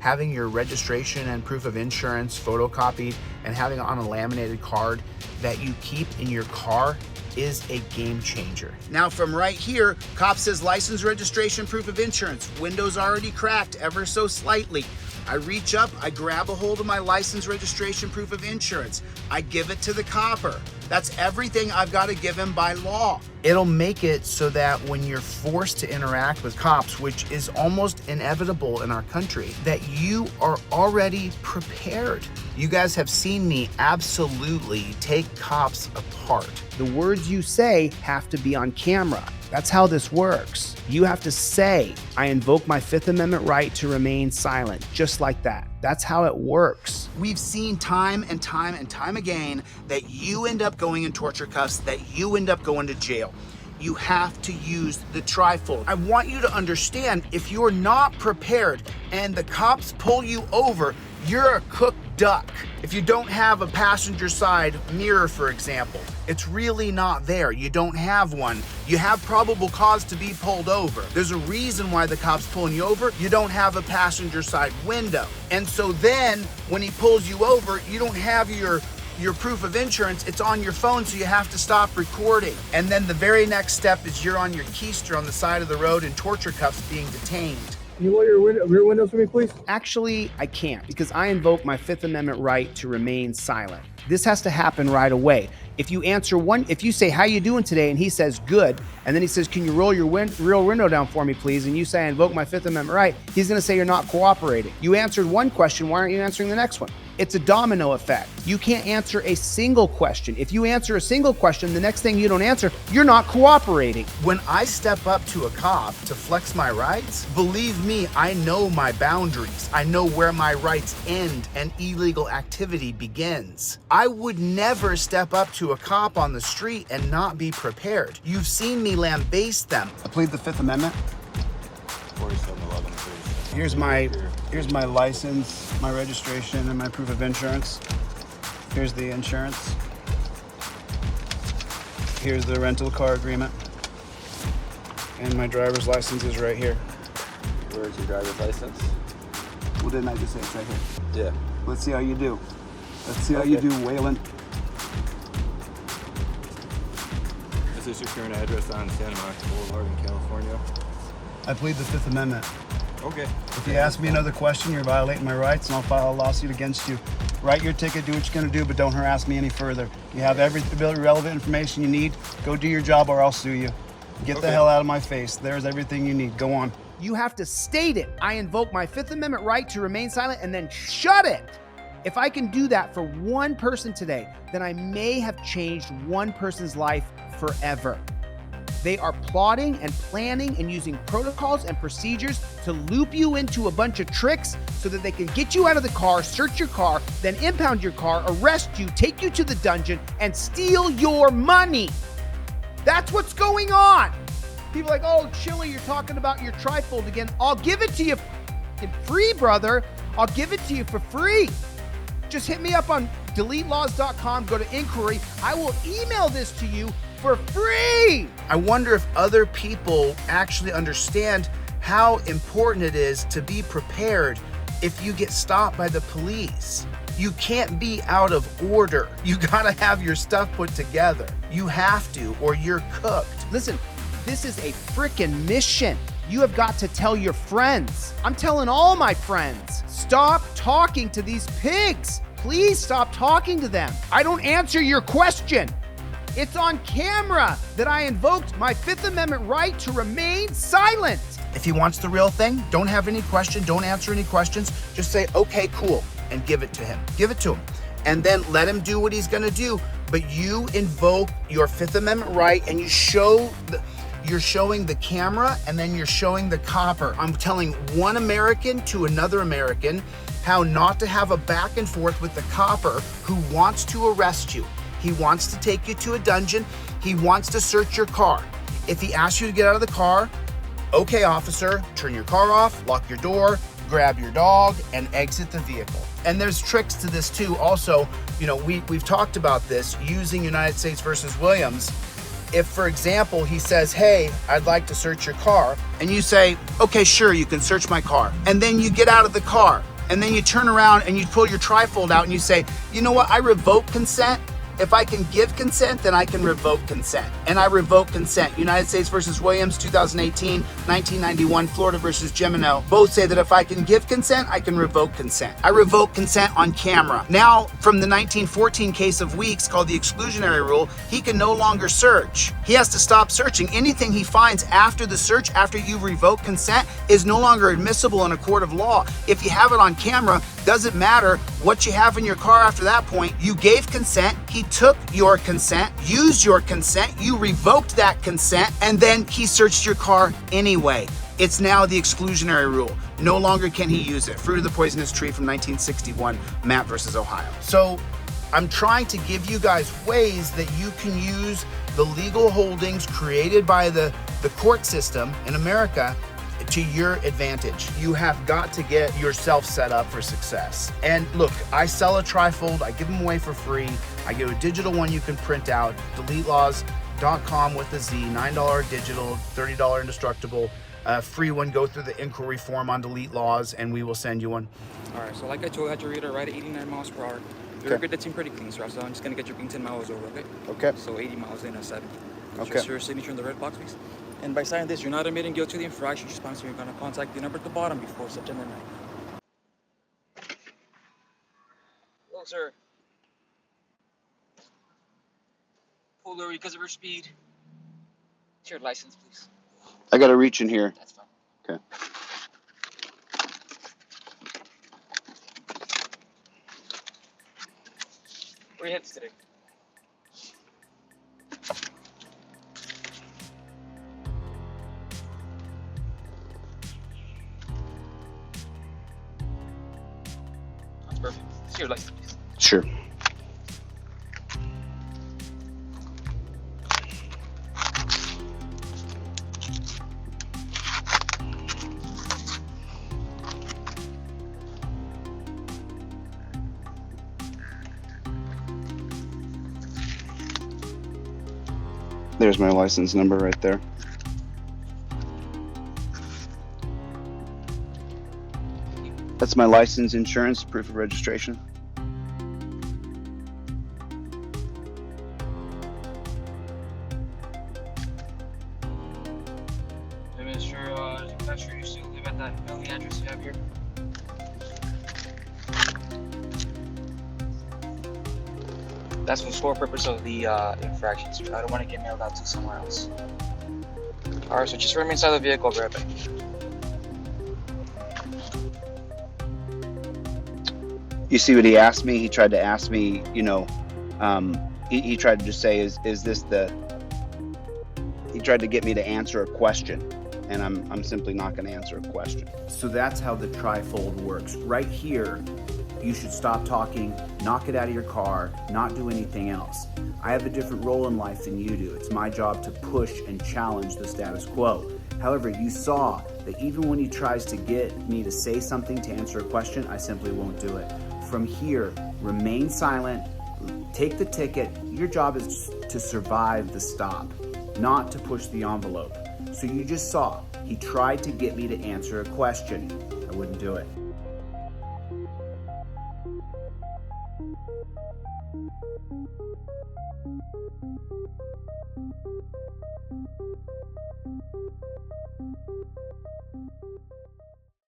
having your registration and proof of insurance photocopied and having it on a laminated card that you keep in your car is a game changer. Now from right here, cop says license, registration, proof of insurance. Window's already cracked ever so slightly. I reach up, I grab a hold of my license, registration, proof of insurance. I give it to the copper. That's everything I've got to give him by law. It'll make it so that when you're forced to interact with cops, which is almost inevitable in our country, that you are already prepared. You guys have seen me absolutely take cops apart. The words you say have to be on camera. That's how this works. You have to say, I invoke my Fifth Amendment right to remain silent, just like that. That's how it works. We've seen time and time and time again that you end up going in torture cuffs, that you end up going to jail. You have to use the trifold. I want you to understand, if you're not prepared and the cops pull you over, you're a cooked duck. If you don't have a passenger side mirror, for example, it's really not there. You don't have one. You have probable cause to be pulled over. There's a reason why the cop's pulling you over. You don't have a passenger side window. And so then when he pulls you over, you don't have your proof of insurance. It's on your phone, so you have to stop recording. And then the very next step is you're on your keister on the side of the road in torture cuffs being detained. Can you roll your rear windows for me, please? Actually, I can't, because I invoke my Fifth Amendment right to remain silent. This has to happen right away. If you say, how you doing today? And he says, good. And then he says, can you roll your rear window down for me, please? And you say, I invoke my Fifth Amendment right. He's gonna say you're not cooperating. You answered one question, why aren't you answering the next one? It's a domino effect. You can't answer a single question. If you answer a single question, the next thing you don't answer, you're not cooperating. When I step up to a cop to flex my rights, believe me, I know my boundaries. I know where my rights end and illegal activity begins. I would never step up to a cop on the street and not be prepared. You've seen me lambaste them. I plead the Fifth Amendment. 4711. Here's my license, my registration, and my proof of insurance. Here's the insurance. Here's the rental car agreement. And my driver's license is right here. Where's your driver's license? Well, didn't I just say it's right here? Yeah. Let's see how you do. Let's see how you do, Waylon. Is this your current address on Santa Monica Boulevard in California? I plead the Fifth Amendment. Okay. If you ask me another question, you're violating my rights, and I'll file a lawsuit against you. Write your ticket, do what you're gonna do, but don't harass me any further. You have every relevant information you need. Go do your job or I'll sue you. Get the hell out of my face. There's everything you need. Go on. You have to state it. I invoke my Fifth Amendment right to remain silent, and then shut it. If I can do that for one person today, then I may have changed one person's life forever. They are plotting and planning and using protocols and procedures to loop you into a bunch of tricks so that they can get you out of the car, search your car, then impound your car, arrest you, take you to the dungeon, and steal your money. That's what's going on. People are like, oh, Chili, you're talking about your trifold again. I'll give it to you free, brother. I'll give it to you for free. Just hit me up on deletelaws.com, go to inquiry. I will email this to you for free. I wonder if other people actually understand how important it is to be prepared if you get stopped by the police. You can't be out of order. You gotta have your stuff put together. You have to, or you're cooked. Listen, this is a freaking mission. You have got to tell your friends. I'm telling all my friends, stop talking to these pigs. Please stop talking to them. I don't answer your question. It's on camera that I invoked my Fifth Amendment right to remain silent. If he wants the real thing, don't have any question, don't answer any questions. Just say, okay, cool, and give it to him. Give it to him. And then let him do what he's gonna do. But you invoke your Fifth Amendment right and you're showing the camera and then you're showing the copper. I'm telling one American to another American how not to have a back and forth with the copper who wants to arrest you. He wants to take you to a dungeon. He wants to search your car. If he asks you to get out of the car, okay, officer, turn your car off, lock your door, grab your dog, and exit the vehicle. And there's tricks to this too. Also, you know, we've talked about this using United States versus Williams. If, for example, he says, hey, I'd like to search your car, and you say, okay, sure, you can search my car. And then you get out of the car and then you turn around and you pull your trifold out and you say, you know what, I revoke consent. If I can give consent, then I can revoke consent. And I revoke consent. United States versus Williams, 2018, 1991, Florida versus Gemino. Both say that if I can give consent, I can revoke consent. I revoke consent on camera. Now, from the 1914 case of Weeks called the exclusionary rule, he can no longer search. He has to stop searching. Anything he finds after the search, after you revoke consent, is no longer admissible in a court of law. If you have it on camera, doesn't matter what you have in your car after that point. You gave consent, he took your consent, used your consent, you revoked that consent, and then he searched your car anyway. It's now the exclusionary rule. No longer can he use it. Fruit of the Poisonous Tree from 1961, Matt versus Ohio. So I'm trying to give you guys ways that you can use the legal holdings created by the court system in America to your advantage. You have got to get yourself set up for success. And look, I sell a trifold, I give them away for free. I give a digital one you can print out, deletelaws.com with a Z, $9 digital, $30 indestructible. Free one, go through the inquiry form on Delete Laws and we will send you one. All right, so like I told you, I had your reader right at 89 miles per hour. Your record, that seemed pretty clean, sir. So I'm just gonna get your ping 10 miles over, okay? Okay. So 80 miles in at 7. Okay. Just your signature in the red box, please. And by signing this, you're not admitting guilt to the infraction. Just promise you're gonna contact the number at the bottom before September 9th. Hello, sir. Pulled over because of her speed. It's your license, please. I gotta reach in here. That's fine. Okay. Where are you headed today? That's perfect. It's your license, please. Sure. There's my license number right there. That's my license, insurance, proof of registration. Make sure you still live at that mailing address you have here. That's for the sole purpose of the infractions. I don't want to get mailed out to somewhere else. Alright, so just remain inside the vehicle, I'll be right back. You see what he asked me? He tried to ask me, you know, he tried to just say, is this the, he tried to get me to answer a question, and I'm simply not going to answer a question. So that's how the trifold works. Right here, you should stop talking, knock it out of your car, not do anything else. I have a different role in life than you do. It's my job to push and challenge the status quo. However, you saw that even when he tries to get me to say something to answer a question, I simply won't do it. From here, remain silent, take the ticket. Your job is to survive the stop, not to push the envelope. So you just saw, he tried to get me to answer a question. I wouldn't do it.